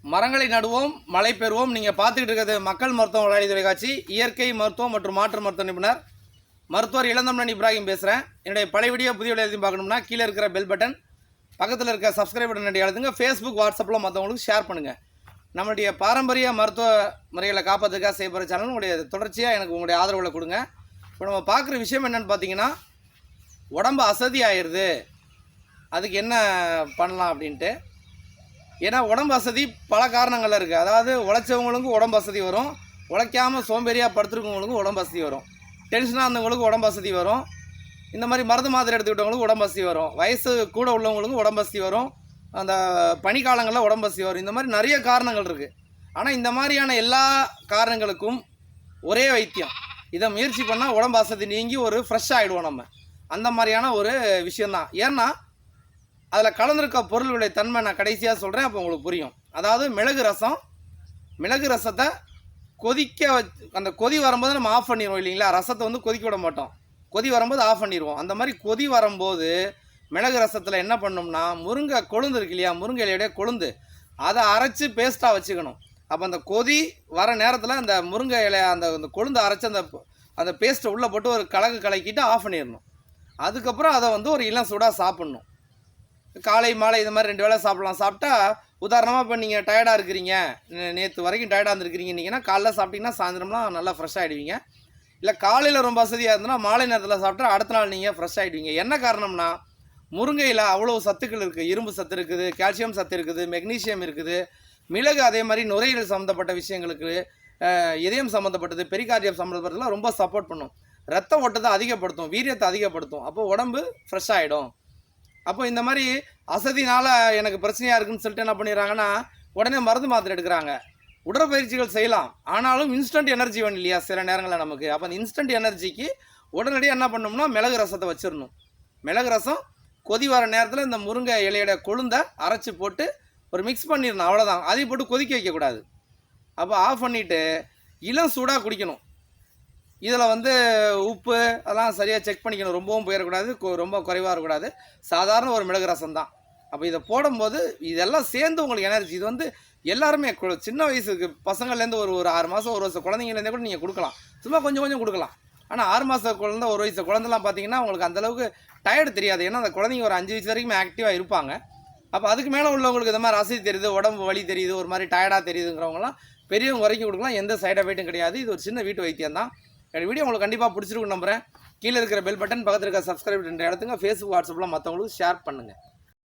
மரங்களை நடுவோம், மழை பெறுவோம். நீங்கள் பார்த்துக்கிட்டு இருக்கிறது மக்கள் மருத்துவம் வழி தொலைக்காட்சி. இயற்கை மருத்துவம் மற்றும் மாற்று மருத்துவ நிபுணர் மருத்துவர் இளந்தமிழன் இப்ராஹிம் பேசுகிறேன். என்னுடைய பழைய வீடியோ புதிய வீடியோ எதையும் பார்க்கணும்னா கீழே இருக்கிற பெல் பட்டன், பக்கத்தில் இருக்க சப்ஸ்கிரைப் பட்டன் அழுத்துங்க. ஃபேஸ்புக், வாட்ஸ்அப்பில் மற்றவங்களுக்கு ஷேர் பண்ணுங்கள். நம்மளுடைய பாரம்பரிய மருத்துவ முறைகளை காப்பதுக்காக செய்யப்படுற சேனல் உங்களுடைய தொடர்ச்சியாக எனக்கு உங்களுடைய ஆதரவுகளை கொடுங்க. இப்போ நம்ம பார்க்குற விஷயம் என்னென்னு பார்த்தீங்கன்னா, உடம்பு அசதி ஆயிடுது, அதுக்கு என்ன பண்ணலாம் அப்படின்ட்டு. ஏன்னா உடம்பு வசதி பல காரணங்கள் இருக்குது. அதாவது உழைச்சவங்களுக்கும் உடம்பு வசதி வரும், உழைக்காமல் சோம்பேறியாக படுத்துருக்கவங்களுக்கும் உடம்பு வசதி வரும், டென்ஷனாக இருந்தவங்களுக்கு உடம்பு வசதி வரும், இந்த மாதிரி மருந்து மாத்திரை எடுத்துக்கிட்டவங்களுக்கு உடம்பு வசதி வரும், வயசு கூட உள்ளவங்களுக்கும் உடம்பு வசதி வரும், அந்த பனிக்காலங்களில் உடம்பு வசதி வரும். இந்த மாதிரி நிறைய காரணங்கள் இருக்குது. ஆனால் இந்த மாதிரியான எல்லா காரணங்களுக்கும் ஒரே வைத்தியம். இதை முயற்சி பண்ணால் உடம்பு வசதி நீங்கி ஒரு ஃப்ரெஷ் ஆகிடுவோம் நம்ம. அந்த மாதிரியான ஒரு விஷயந்தான். ஏன்னா அதில் கலந்துருக்க பொருள்களுடைய தன்மை நான் கடைசியாக சொல்கிறேன், அப்போ உங்களுக்கு புரியும். அதாவது மிளகு ரசத்தை கொதிக்க அந்த கொதி வரும்போது நம்ம ஆஃப் பண்ணிடுவோம் இல்லைங்களா. ரசத்தை வந்து கொதிக்க விட மாட்டோம், கொதி வரும்போது ஆஃப் பண்ணிடுவோம். அந்த மாதிரி கொதி வரும்போது மிளகு ரசத்தில் என்ன பண்ணோம்னா, முருங்கை கொழுந்து இருக்கு இல்லையா, முருங்கை இலையுடைய கொழுந்து, அதை அரைச்சி பேஸ்ட்டாக வச்சுக்கணும். அப்போ அந்த கொதி வர நேரத்தில் அந்த முருங்கை இலை அந்த கொழுந்து அரைச்சி அந்த பேஸ்ட்டை உள்ளே போட்டு ஒரு கலக்கிட்டு ஆஃப் பண்ணிடணும். அதுக்கப்புறம் அதை வந்து ஒரு இளம் சூடாக சாப்பிட்ணும். காலை மாலை இது மாதிரி 2 வேளை சாப்பிட்லாம். சாப்பிட்டா உதாரணமாக இப்போ நீங்கள் டயர்டாக இருக்கிறீங்க, நேற்று வரைக்கும் டயர்டாக இருந்துருக்கிறீங்கன்னா காலைல சாப்பிட்டீங்கன்னா சாயந்தரம்லாம் நல்லா ஃப்ரெஷ் ஆகிடுவீங்க. இல்லை காலையில் ரொம்ப வசதியாக இருந்ததுன்னா மாலை நேரத்தில் சாப்பிட்டா அடுத்த நாள் நீங்கள் ஃப்ரெஷ் ஆகிடுவீங்க. என்ன காரணம்னா, முருங்கையில் அவ்வளோ சத்துக்கள் இருக்குது. இரும்பு சத்து இருக்குது, கால்சியம் சத்து இருக்குது, மெக்னீஷியம் இருக்குது. மிளகு அதே மாதிரி நுரையீரல் சம்மந்தப்பட்ட விஷயங்களுக்கு, இதயம் சம்மந்தப்பட்டது, பெரிகார்டியம் சம்மந்தப்பட்டதுலாம் ரொம்ப சப்போர்ட் பண்ணும். ரத்த ஓட்டத்தை அதிகப்படுத்தும், வீரியத்தை அதிகப்படுத்தும். அப்போ உடம்பு ஃப்ரெஷ் ஆகிடும். அப்போ இந்த மாதிரி அசதினால் எனக்கு பிரச்சனையாக இருக்குன்னு சொல்லிட்டு என்ன பண்ணிடுறாங்கன்னா, உடனே மருந்து மாத்திரை எடுக்கிறாங்க. உடற்பயிற்சிகள் செய்யலாம், ஆனாலும் இன்ஸ்டன்ட் எனர்ஜி வேணும் இல்லையா சில நேரங்களில் நமக்கு. அப்போ அந்த இன்ஸ்டன்ட் எனர்ஜிக்கு உடனடியாக என்ன பண்ணணும்னா மிளகு ரசத்தை வச்சிடணும். மிளகு ரசம் கொதி வர நேரத்தில் இந்த முருங்கை இலையோட கொழுந்தை அரைச்சி போட்டு ஒரு மிக்ஸ் பண்ணிடணும், அவ்வளோதான். அதையும் போட்டு கொதிக்க வைக்கக்கூடாது. அப்போ ஆஃப் பண்ணிவிட்டு இளம் சூடாக குடிக்கணும். இதில் வந்து உப்பு அதெல்லாம் சரியாக செக் பண்ணிக்கணும். ரொம்பவும் போயிடக்கூடாது, ரொம்ப குறைவாக இருக்கக்கூடாது. சாதாரண ஒரு மிளகு ரசம் தான். அப்போ இதை போடும்போது இதெல்லாம் சேர்ந்து உங்களுக்கு எனர்ஜி. இது வந்து எல்லாருமே சின்ன வயசுக்கு பசங்கள்லேருந்து ஒரு 6 மாதம் 1 வருஷம் குழந்தைங்கலேருந்தே கூட நீங்கள் கொடுக்கலாம். சும்மா கொஞ்சம் கொஞ்சம் கொடுக்கலாம். ஆனால் 6 மாத குழந்தை 1 வயசு குழந்தைலாம் பார்த்தீங்கன்னா உங்களுக்கு அந்தளவுக்கு டயர்டு தெரியாது. ஏன்னா அந்த குழந்தைங்க ஒரு 5 வயசு வரைக்கும் ஆக்டிவாக இருப்பாங்க. அப்போ அதுக்கு மேலே உள்ளவங்களுக்கு இந்த மாதிரி அசதி தெரியுது, உடம்பு வலி தெரியுது, ஒரு மாதிரி டயர்டாக தெரியுதுங்கிறவங்களாம் பெரியவங்க வரைக்கும் கொடுக்கலாம். எந்த சைட் எஃபெக்ட்டும் கிடையாது. இது ஒரு சின்ன வீட்டு வைத்தியம் தான். என்னோட வீடியோ உங்களுக்கு கண்டிப்பாக பிடிச்சிருக்குன்னு நம்புகிறேன். கீழே இருக்கிற பெல் பட்டன், பக்கத்தில் இருக்கிற சப்ஸ்கிரைப் பட்டன் எடுத்துங்க. ஃபேஸ்புக், வாட்ஸ்அப்பில் மற்றவங்களுக்கு ஷேர் பண்ணுங்கள்.